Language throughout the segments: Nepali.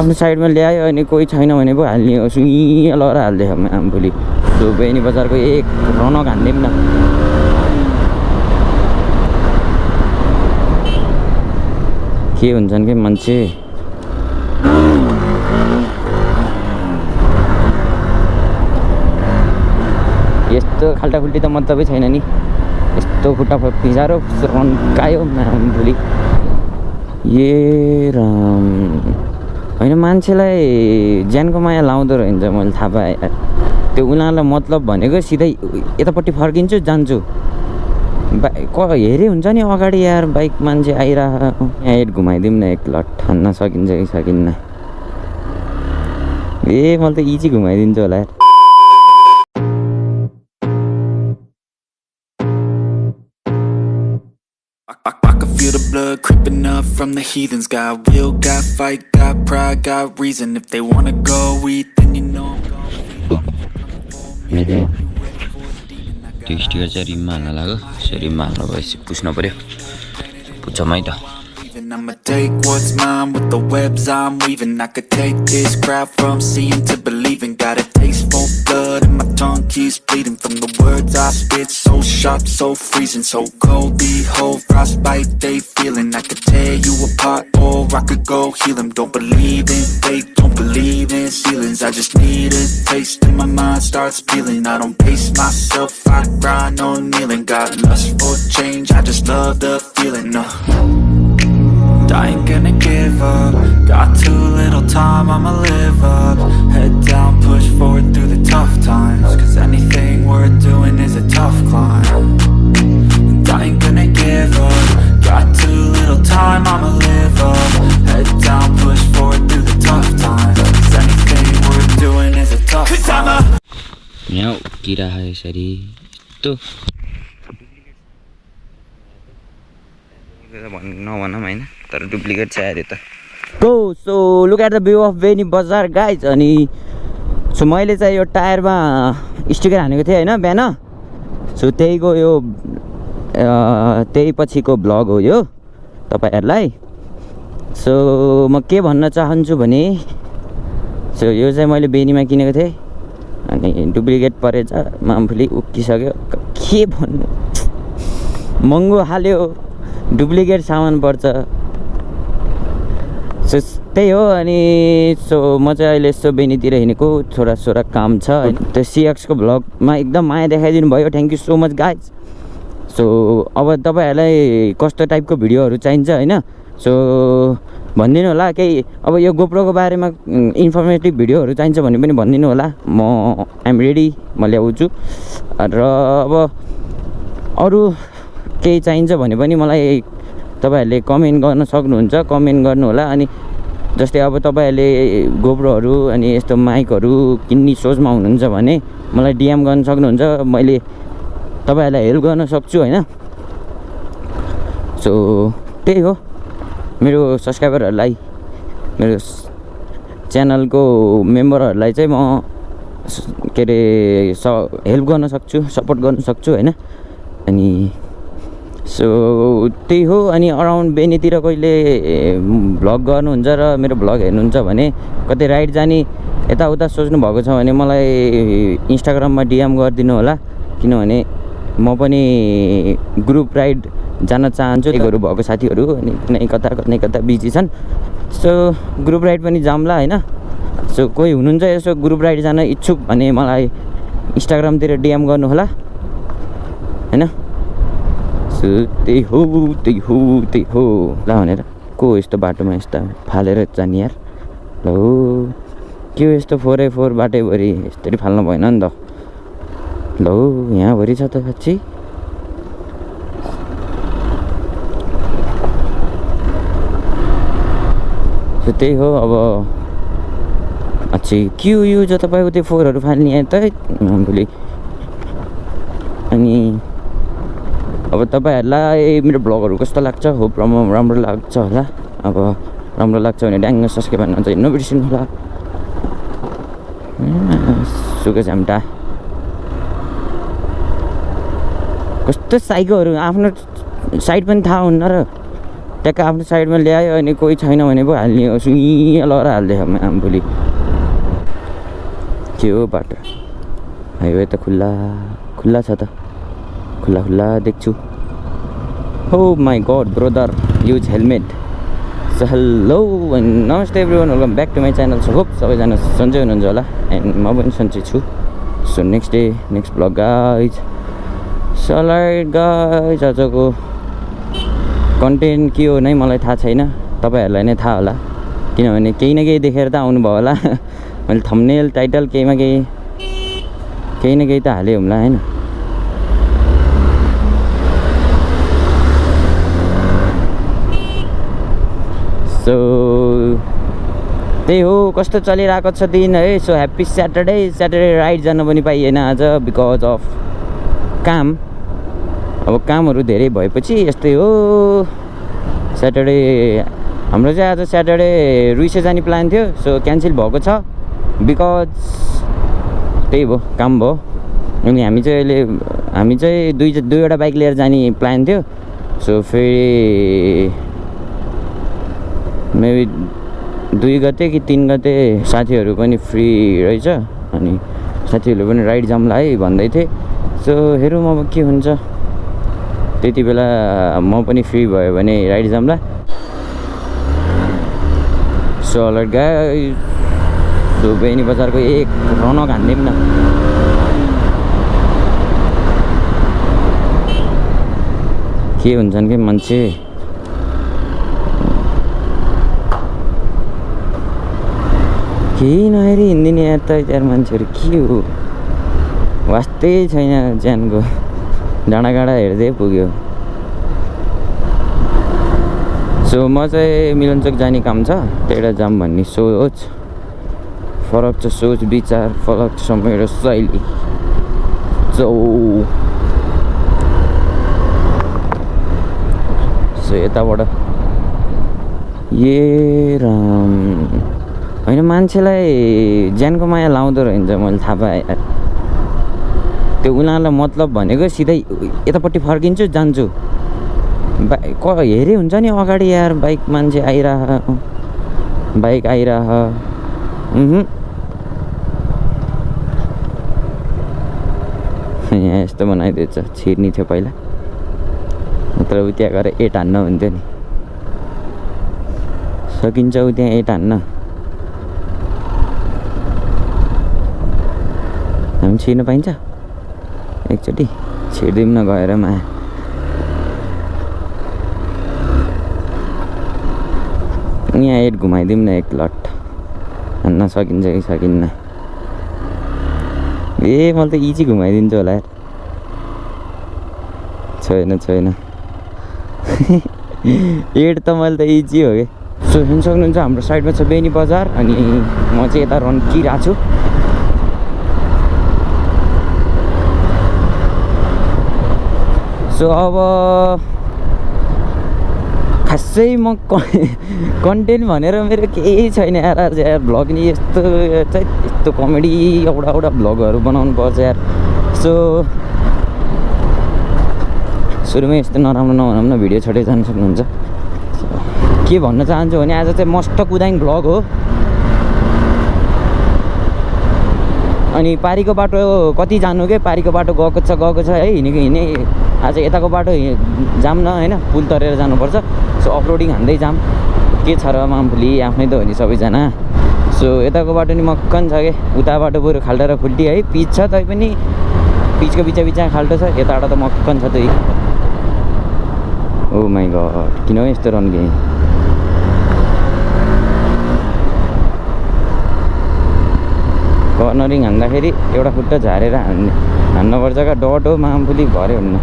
आफ्नो साइडमा ल्यायो अनि कोही छैन भने पो हाल्ने हो सुई लगाएर हाल्दैछ भोलि त्यो बेनी बजारको एक रौनक हान्दिउँ न के हुन्छन् कि मान्छे यस्तो खाल्टाखुल्टी त मतलबै छैन नि यस्तो खुट्टा फिजारो रन्कायो भोलि ए राम होइन मान्छेलाई ज्यानको माया लाउँदो रहेछ मैले थाहा पाएँ त्यो उनीहरूलाई मतलब भनेको सिधै यतापट्टि फर्किन्छु जान्छु हेरे हुन्छ नि अगाडि यार बाइक मान्छे आइरह यहाँ हेड घुमाइदिउँ न एक लट ठान्न सकिन्छ कि सकिन्न ए मैले त इजी घुमाइदिन्छु होला यार Feel the blood creeping up from the heathens. Got will, got fight, got pride, got reason. If they wanna go eat, then you know I'm gonna त्यो स्टिकर चाहिँ रिममा हाल्न लाग्यो सो रिममा हाल्नु भएपछि पुस्नु पर्यो पुच्छौँ है त I'ma take what's mine with the webs I'm weaving. I could take this crowd from seeing to believing. Got a taste for blood and my tongue keeps bleeding from the words I spit. So sharp, so freezing, so cold. Behold, frostbite they feeling. I could tear you apart or I could go heal them. Don't believe in fate, don't believe in ceilings. I just need a taste and my mind starts peeling. I don't pace myself, I grind on kneeling. Got lust for change, I just love the feeling. I ain't gonna give up. Got too little time, I'ma live up. Head down, push forward through the tough times. Cause anything worth doing is a tough climb. And I ain't gonna give up. Got too little time, I'ma live up. Head down, push forward through the tough times. Cause anything worth doing is a tough climb. यहाँ उकिरा है यसरी यस्तो नभनौँ होइन तर डुप्लिकेट छ अरे त so look at the view of Beni बजार गाइज अनि सो मैले चाहिँ यो टायरमा स्टिकर हानेको थिएँ होइन बिहान सो त्यहीको यो त्यही पछिको भ्लग हो यो तपाईँहरूलाई सो म के भन्न चाहन्छु भने सो यो चाहिँ मैले बेनीमा किनेको थिएँ अनि डुप्लिकेट परेछ मामफुली उक्किसक्यो के भन्नु महँगो हाल्यो डुप्लिकेट सामान पर्छ सो त्यही हो अनि सो म चाहिँ अहिले यसो बेनीतिर हिँडेको छोरा काम छ होइन त्यो सिएक्सको भ्लगमा एकदम माया देखाइदिनु भयो thank you so much guys so अब तपाईँहरूलाई कस्तो टाइपको भिडियोहरू चाहिन्छ होइन सो भनिदिनु होला केही अब यो गोप्रोको बारेमा इन्फर्मेटिभ भिडियोहरू चाहिन्छ भने पनि भनिदिनु होला म आइएम रेडी म ल्याउँछु र अब अरू केही चाहिन्छ भने पनि मलाई तपाईँहरूले कमेन्ट गर्न सक्नुहुन्छ कमेन्ट गर्नु होला अनि जस्तै अब तपाईँहरूले गोप्रोहरू अनि यस्तो माइकहरू किन्ने सोचमा हुनुहुन्छ भने मलाई डिएम गर्न सक्नुहुन्छ मैले तपाईँहरूलाई हेल्प गर्न सक्छु होइन सो त्यही हो मेरो सब्सक्राइबरहरूलाई मेरो च्यानलको मेम्बरहरूलाई चाहिँ म के अरे हेल्प गर्न सक्छु सपोर्ट गर्न सक्छु होइन अनि सो त्यही हो अनि अराउन्ड बेनीतिर कहिले भ्लग गर्नुहुन्छ र मेरो भ्लग हेर्नुहुन्छ भने कतै राइड जाने यताउता सोच्नु भएको छ भने मलाई इन्स्टाग्राममा डिएम गरिदिनु होला किनभने म पनि ग्रुप राइड जान चाहन्छु एकहरू भएको साथीहरू अनि कुनै कता बिजी छन् सो ग्रुप राइड पनि जाम्ला होइन सो कोही हुनुहुन्छ यसो ग्रुप राइड जान इच्छुक भने मलाई इन्स्टाग्रामतिर डिएम गर्नु होला होइन सो त्यही हो ल भनेर को यस्तो बाटोमा यस्तो फालेर जाने यार ल के हो यस्तो 4x4 बाटैभरि यस्तरी फाल्नु भएन नि त ल यहाँभरि छ त साँच्चै सो त्यही हो अब अच्छा के हो यो जो तपाईँको त्यो फोरहरू फाल्ने त भोलि अनि अब तपाईँहरूलाई मेरो ब्लगहरू कस्तो लाग्छ होप राम्रो लाग्छ होला अब राम्रो लाग्छ भने ड्याङ्ग सब्सक्राइब गर्न चाहिँ नबिर्सिनु होला सुके झ्याम्टा कस्तो साइकोहरू आफ्नो साइड पनि थाहा हुन्न र ट्याक्क आफ्नो साइडमा ल्यायो अनि कोही छैन भने पो हाल्ने हो सुई लगाएर हालिदियो भोलि के हो बाटो हाइवे त खुल्ला खुल्ला छ त खुल्ला खुल्ला देख्छु हो my god brother use helmet so hello and नमस्ते everyone welcome back to my channel so hope सबैजना सन्चै हुनुहुन्छ होला एन्ड म पनि सन्चै छु so next blog guys so alright guys आजको कन्टेन्ट के हो नै मलाई थाहा छैन तपाईँहरूलाई नै थाहा होला किनभने केही न केही देखेर त आउनुभयो होला मैले थम्बनेल टाइटल केहीमा केही न केही त हालेँ होला हैन सो त्यही हो कस्तो चलिरहेको छ दिन है सो ह्याप्पी स्याटरडे राइड जान पनि पाइएन आज बिकज अफ काम अब कामहरू धेरै भएपछि यस्तै हो स्याटरडे हाम्रो चाहिँ आज स्याटरडे रुइसे जाने प्लान थियो सो क्यान्सल भएको छ बिकज त्यही भयो काम भयो अनि हामी चाहिँ दुईवटा बाइक लिएर जाने प्लान थियो सो फेरि मेबी 2 गते कि 3 गते साथीहरू पनि फ्री रहेछ अनि साथीहरूले पनि राइड जाउँला है भन्दै थिए सो हेरौँ अब के हुन्छ त्यति बेला म पनि फ्री भयो भने राइड जाउँला सो अलर्ट गाइस 𝒏𝒂𝒍 बजारको एक रौनक हान्दिउँ न के हुन्छन् कि मान्छे केही नहेरी हिँड्दिने यार त यार मान्छेहरू के हो वास्तै छैन ज्यानको डाँडाकाँडा हेर्दै पुग्यो सो म चाहिँ मिलनचोक जाने काम छ त्यहीँबाट जाऊँ भन्ने सोच फरक छ सोच विचार फरक छ मेरो शैली सो यताबाट राम होइन मान्छेलाई ज्यानको माया लाउँदो रहेछ मैले थाहा पाएँ त्यो उनीहरूलाई मतलब भनेको सिधै यतापट्टि फर्किन्छु जान्छु हेरे हुन्छ नि अगाडि यार बाइक मान्छे बाइक आइरह यहाँ यस्तो बनाइदिएछ छिर्नी थियो पहिला नत्र उ त्यहाँ गएर 8 हान्न हुन्थ्यो नि सकिन्छ उ त्यहाँ 8 हान्न हामी छिर्न पाइन्छ एकचोटि छिर्दिउँ न गएर यहाँ 8 घुमाइदिउँ न एक लट हान्न सकिन्छ कि सकिन्न मैले त इजी घुमाइदिन्छु होला यार छैन 8 त मैले त इजी हो कि सो हेर्नु सक्नुहुन्छ हाम्रो साइडमा छ बेनी बजार अनि म चाहिँ यता रन्किरहेको छु सो अब खासै म कन्टेन्ट भनेर मेरो केही छैन यार भ्लग नि यस्तो कमेडी एउटा भ्लगहरू बनाउनु पर्छ यार सो सुरुमै यस्तो नराम्रो नभनौँ न भिडियो छोडेर जान सक्नुहुन्छ के भन्न चाहन्छु भने आज चाहिँ मस्त कुदाङ भ्लग हो अनि पारीको बाटो कति जानु के पारीको बाटो गएको छ है हिँडेको हिँडे आज यताको बाटो जाम न होइन पुल तरेर जानुपर्छ सो अफरोडिङ हान्दै जाम के छ र मामफुली आफ्नै त हो नि सबैजना सो यताको बाटो नि मक्कन छ कि उता बाटो बरु खाल्टा र खुल्टी है पिच छ तैपनि पिचको बिचा खाल्टो छ यताबाट त मक्कन छ त्यही ओ माई गड किन हो यस्तो रन्के कर्नरिङ हान्दाखेरि एउटा खुट्टा झारेर हान्नुपर्छ क्या डट हो मामफुली भरे हुन्न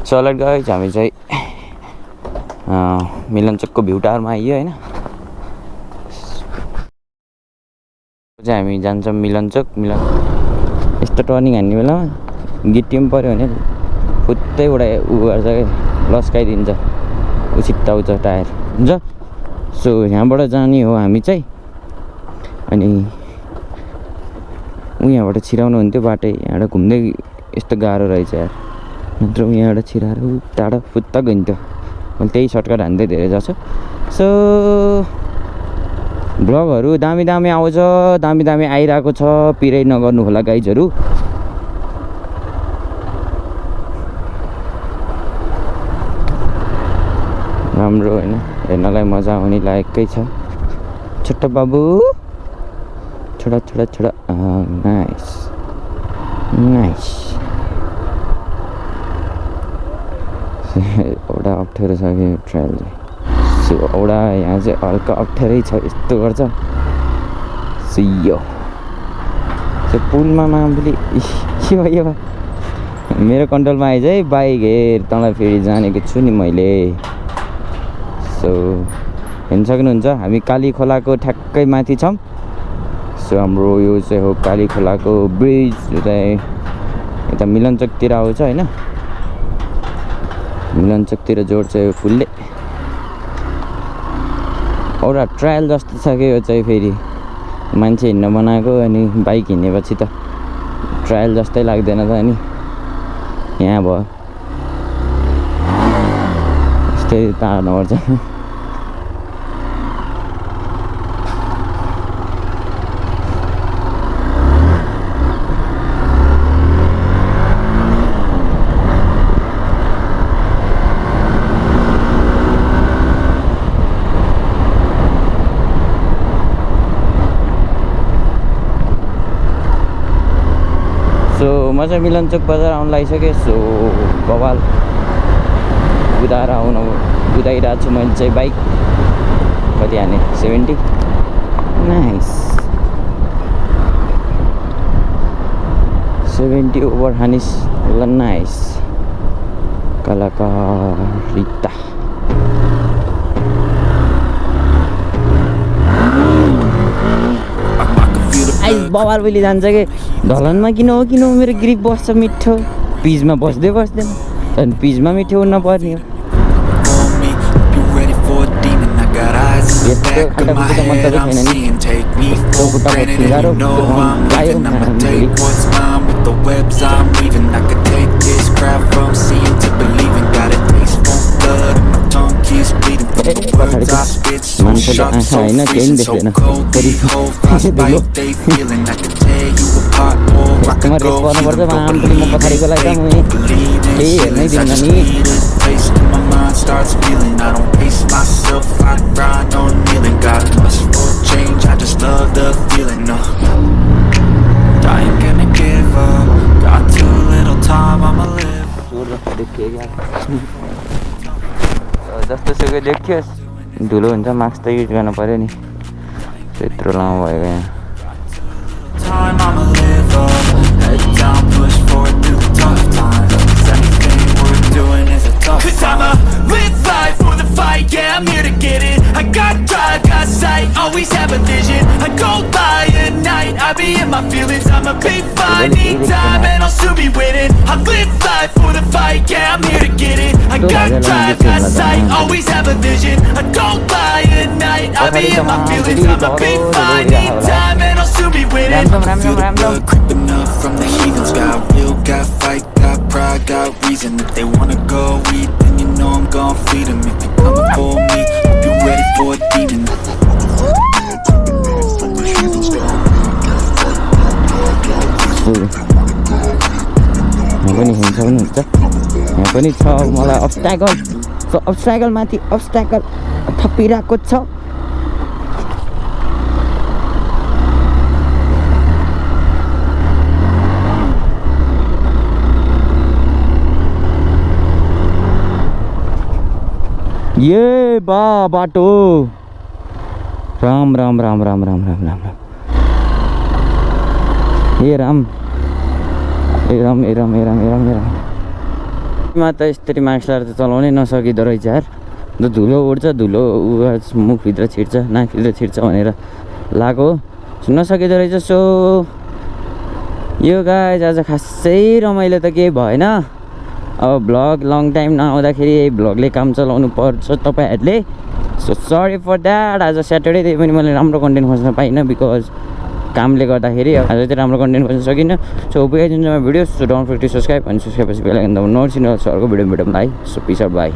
सो गाइज हामी चाहिँ मिलनचोकको भ्यू टावरमा आइयो होइन चाहिँ हामी जान्छौँ मिलनचोक यस्तो टर्निङ हान्ने बेलामा गिट्टी पनि पऱ्यो भने फुत्तै उडाए उ गर्छ क्या लस्काइदिन्छ उ छिट्टाउँछ टायर हुन्छ सो यहाँबाट जाने हो हामी चाहिँ अनि यहाँबाट छिराउनु हुन्थ्यो बाटै यहाँबाट घुम्दै यस्तो गाह्रो रहेछ यार नत्र यहाँबाट छिराएर टाढा फुत्त गइन्थ्यो मैले त्यही सर्टकट हान्दै धेरै जसो सो ब्लगहरू दामी दामी आउँछ दामी दामी आइरहेको छ पिरै नगर्नु होला गाइजहरू राम्रो हैन हेर्नलाई मजा आउने लायककै छ छोटो बाबु छोडा छोडा छोडा नाइस नाइस एउटा अप्ठ्यारो छ कि ट्रायल चाहिँ सो एउटा यहाँ चाहिँ हल्का अप्ठ्यारै छ यस्तो गर्छ सियो त्यो पुलमा मामुली के भयो मेरो कन्ट्रोलमा आइज है बाइक हेर तँलाई फेरि जानेको छु नि मैले सो हेर्न सक्नुहुन्छ हामी काली खोलाको ठ्याक्कै माथि छौँ सो हाम्रो यो चाहिँ हो काली खोलाको ब्रिज यता मिलनचोकतिर आउँछ होइन मिलनचोकतिर जोड्छ यो पुलले एउटा ट्रायल जस्तो छ कि यो चाहिँ फेरि मान्छे हिँड्न बनाएको अनि बाइक हिँडेपछि त ट्रायल जस्तै लाग्दैन त अनि यहाँ भयो यस्तै तार्नुपर्छ म चाहिँ मिलनचोक बजार आउनु लागिसकेँ सो बवाल कुदाइरहेको छु मैले चाहिँ बाइक कति हाने 70 नाइस 70 ओभर हानिस ल नाइस कलाकारिता बवाल बोली जान्छ कि ढलनमा किन हो मेरो ग्रिप बस्छ मिठो पिचमा बस्दै बस्दैन अनि पिचमा मिठो हुन पर्ने हो यस्तो खाल्टाखुल्टी त मतलबै छैन नि यस्तो खुट्टाको फिगारो गायो मान्छेले आँखा होइन केही पनि देख्दैन यस्तोमा रेस गर्नुपर्छ मान्छेले म पछाडिको लागि त म केही हेर्नै दिन्न नि जस्तो सुकै देखियोस् धुलो हुन्छ मास्क त युज गर्नु पर्यो नि त्यत्रो लामो भएको यहाँ Cause I'ma live life for the fight, yeah, I'm here to get it. I got drive, got sight, always have a vision. I go by at night, I be in my feelings. I'ma be fine, need time, and I'll soon be winning. I live life for the fight, yeah, I'm here to get it. I got drive, got sight, always have a vision. I go by at night, I be in my feelings. I'ma be fine, need time, and I'll soon be winning. I can feel the blood creeping up from the heathens. Got will, got fight, got pride, got reason. If they wanna go eat, then you know I'm gon' feed them. If you coming for me, hope you ready for a demon. यहाँ पनि हिँड्न सक्नुहुन्छ यहाँ पनि छ मलाई अब्स्ट्याकल सो अब्स्ट्याकल माथि अब्स्ट्याकल थपिरहेको छ ये बाटो राम राम राम राम राम राम राम राम हे राम ए राम ए राम ए राम ए राम ए राम मा त यस्तरी मार्क्स लाएर त चलाउनै नसकिँदो रहेछ यार धुलो उड्छ धुलो मुखभित्र छिर्छ नाकभित्र छिर्छ भनेर लगाएको नसकिँदो रहेछ सो यो गाइज आज खासै रमाइलो त केही भएन अब भ्लग लङ टाइम नआउँदाखेरि यही भ्लगले काम चलाउनु पर्छ तपाईँहरूले सो सरी फर द्याट आज स्याटरडे त्यही पनि मैले राम्रो कन्टेन्ट खोज्न पाइनँ बिकज कामले गर्दाखेरि आज चाहिँ राम्रो कन्टेन्ट गर्न सकिनँ सो पुगाइदिन्छु म video so don't forget to subscribe अनि सब्सक्राइब पछि बेल आइकन दबाउनु नबिर्सिनु अर्को भिडियो भेटौँला है सो पिस आउट बाई